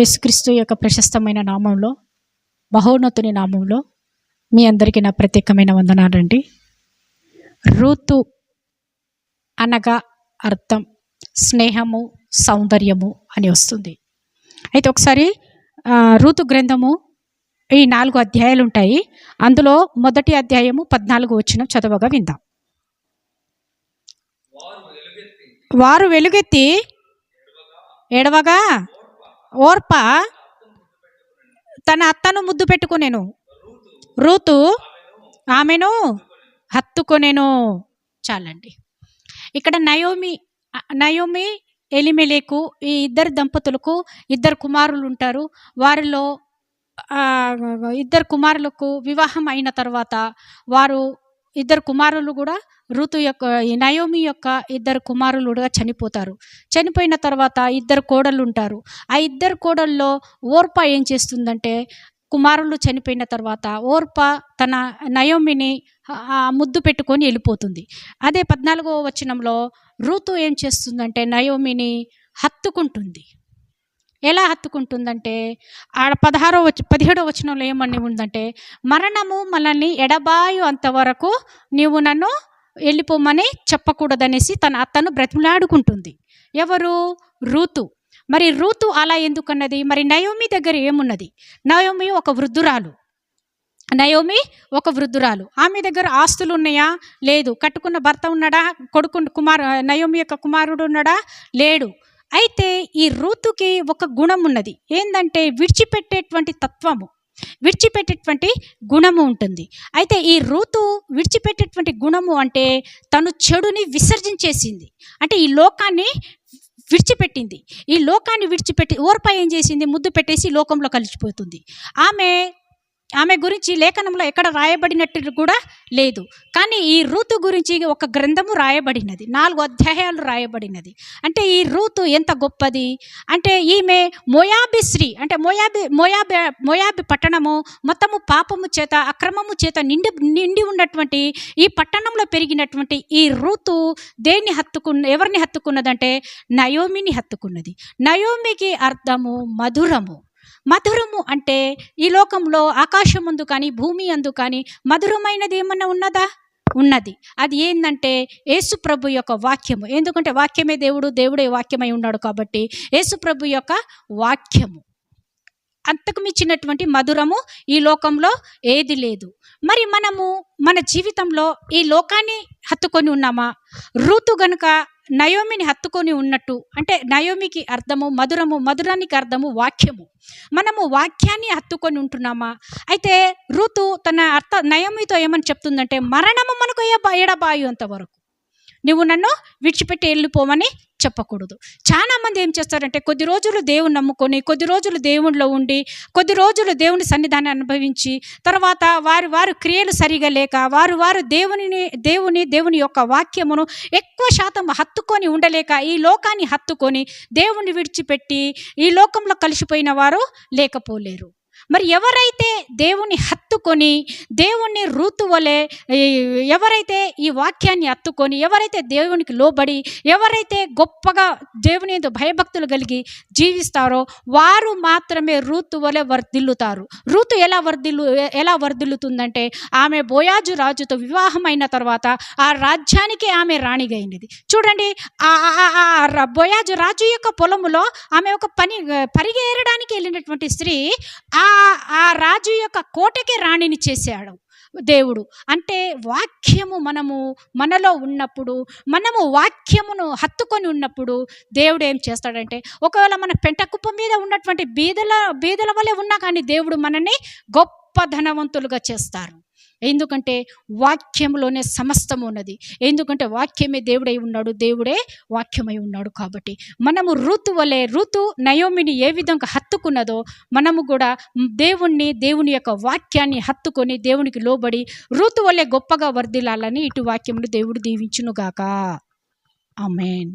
యేసుక్రీస్తు యొక్క ప్రశస్తమైన నామంలో, మహోన్నతుని నామంలో మీ అందరికీ నా ప్రత్యేకమైన వందనాలండి. రూతు అనగా అర్థం స్నేహము, సౌందర్యము అని వస్తుంది. అయితే ఒకసారి రూతు గ్రంథము ఈ 4 అధ్యాయాలు ఉంటాయి. అందులో మొదటి అధ్యాయము 14 వచనం చదవగా విందాం. వారు వెలుగెత్తి ఏడవగా ఓర్ప తన అత్తను ముద్దు పెట్టుకునేను, రూతు ఆమెను హత్తుకొనేను. చాలండి. ఇక్కడ నయోమి ఎలిమెలేకు ఈ ఇద్దరు దంపతులకు 2 కుమారులు ఉంటారు. వారిలో 2 కుమారులకు వివాహం అయిన తర్వాత వారు 2 కుమారులు కూడా రూతు యొక్క నయోమి యొక్క 2 కుమారులు కూడా చనిపోతారు. చనిపోయిన తర్వాత 2 కోడళ్ళు ఉంటారు. ఆ 2 కోడల్లో ఓర్ప ఏం చేస్తుందంటే, కుమారులు చనిపోయిన తర్వాత ఓర్ప తన నయోమిని ముద్దు పెట్టుకొని వెళ్ళిపోతుంది. అదే 14వ వచనంలో రూతు ఏం చేస్తుందంటే నయోమిని హత్తుకుంటుంది. ఎలా హత్తుకుంటుందంటే, ఆడ 17వ వచనంలో ఏమని ఉందంటే, మరణము మనల్ని ఎడబాయు అంతవరకు నీవు నన్ను వెళ్ళిపోమని చెప్పకూడదనేసి తన అత్తను బ్రతిమలాడుకుంటుంది. ఎవరు? రూతు. మరి రూతు అలా ఎందుకన్నది? మరి నయోమి దగ్గర ఏమున్నది? నయోమి ఒక వృద్ధురాలు. ఆమె దగ్గర ఆస్తులు ఉన్నాయా? లేదు. కట్టుకున్న భర్త ఉన్నాడా? నయోమి యొక్క కుమారుడు ఉన్నాడా? లేడు. అయితే ఈ రూతుకి ఒక గుణం ఉన్నది. ఏంటంటే విడిచిపెట్టేటువంటి గుణము ఉంటుంది. అయితే ఈ రూతు విడిచిపెట్టేటువంటి గుణము అంటే తను చెడుని విసర్జించేసింది. అంటే ఈ లోకాన్ని విడిచిపెట్టింది. ఈ లోకాన్ని విడిచిపెట్టి ఓర్ప ఏం చేసింది? ముద్దు పెట్టేసి లోకంలో కలిసిపోతుంది. ఆమె గురించి లేఖనంలో ఎక్కడ రాయబడినట్టు కూడా లేదు. కానీ ఈ రూతు గురించి ఒక గ్రంథము రాయబడినది, 4 అధ్యాయాలు రాయబడినది. అంటే ఈ రూతు ఎంత గొప్పది అంటే, ఈమె మోయాబీ స్త్రీ. అంటే మోయాబి పట్టణము మొత్తము పాపము చేత, అక్రమము చేత నిండి ఉన్నటువంటి ఈ పట్టణంలో పెరిగినటువంటి ఈ రూతు ఎవరిని హత్తుకున్నదంటే నయోమిని హత్తుకున్నది. నయోమికి అర్థము మధురము అంటే ఈ లోకంలో ఆకాశం ముందు కానీ భూమి అందు కానీ మధురమైనది ఏమన్నా ఉన్నదా? ఉన్నది. అది ఏంటంటే యేసు ప్రభు యొక్క వాక్యము. ఎందుకంటే వాక్యమే దేవుడే వాక్యమై ఉన్నాడు కాబట్టి యేసు ప్రభు యొక్క వాక్యము. అంతకు మించినటువంటి మధురము ఈ లోకంలో ఏది లేదు. మరి మనము మన జీవితంలో ఈ లోకాన్ని హత్తుకొని ఉన్నామా? రూతు గనుక నయోమిని హత్తుకొని ఉన్నట్టు, అంటే నయోమికి అర్థము మధురానికి అర్థము వాక్యము. మనము వాక్యాన్ని హత్తుకొని ఉంటున్నామా? అయితే రూతు తన నయోమితో ఏమని చెప్తుందంటే, మరణము మనకు ఎడబాయు అంతవరకు నువ్వు నన్ను విడిచిపెట్టి వెళ్ళిపోమని చెప్పకూడదు. చాలామంది ఏం చేస్తారంటే, కొద్ది రోజులు దేవుని నమ్ముకొని, కొద్ది రోజులు దేవునిలో ఉండి, కొద్ది రోజులు దేవుని సన్నిధాన్ని అనుభవించి, తర్వాత వారి క్రియలు సరిగా లేక వారు దేవుని యొక్క వాక్యమును ఎక్కువ శాతం హత్తుకొని ఉండలేక ఈ లోకాన్ని హత్తుకొని దేవుని విడిచిపెట్టి ఈ లోకంలో కలిసిపోయిన వారు లేకపోలేరు. మరి ఎవరైతే దేవుని హత్తుకొని, దేవుని రూతు వలె ఎవరైతే ఈ వాక్యాన్ని హత్తుకొని, ఎవరైతే దేవునికి లోబడి, ఎవరైతే గొప్పగా దేవుని యందు భయభక్తులు కలిగి జీవిస్తారో వారు మాత్రమే రూతు వలె వర్ధిల్లుతారు. రూతు ఎలా వర్ధిల్లుతుందంటే, ఆమె బోయాజు రాజుతో వివాహం అయిన తర్వాత ఆ రాజ్యానికి ఆమె రాణిగైనది. చూడండి, బోయాజు రాజు యొక్క పొలములో ఆమె ఒక పరిగేరడానికి వెళ్ళినటువంటి స్త్రీ ఆ రాజు యొక్క కోటకి రాణిని చేశాడు దేవుడు. అంటే వాక్యము మనలో ఉన్నప్పుడు, మనము వాక్యమును హత్తుకొని ఉన్నప్పుడు దేవుడు ఏం చేస్తాడంటే, ఒకవేళ మన పెంట కుప్ప మీద ఉన్నటువంటి బీదల వలె ఉన్నా కానీ దేవుడు మనల్ని గొప్ప ధనవంతులుగా చేస్తారు. ఎందుకంటే వాక్యంలోనే సమస్తము ఉన్నది. ఎందుకంటే వాక్యమే దేవుడై ఉన్నాడు, దేవుడే వాక్యమై ఉన్నాడు. కాబట్టి మనము రూతు నయోమిని ఏ విధంగా హత్తుకున్నదో మనము కూడా దేవుని యొక్క వాక్యాన్ని హత్తుకొని దేవునికి లోబడి రూతు వలె గొప్పగా వర్ధిల్లాలని ఇటు వాక్యమును దేవుడు దీవించునుగాక. ఆమేన్.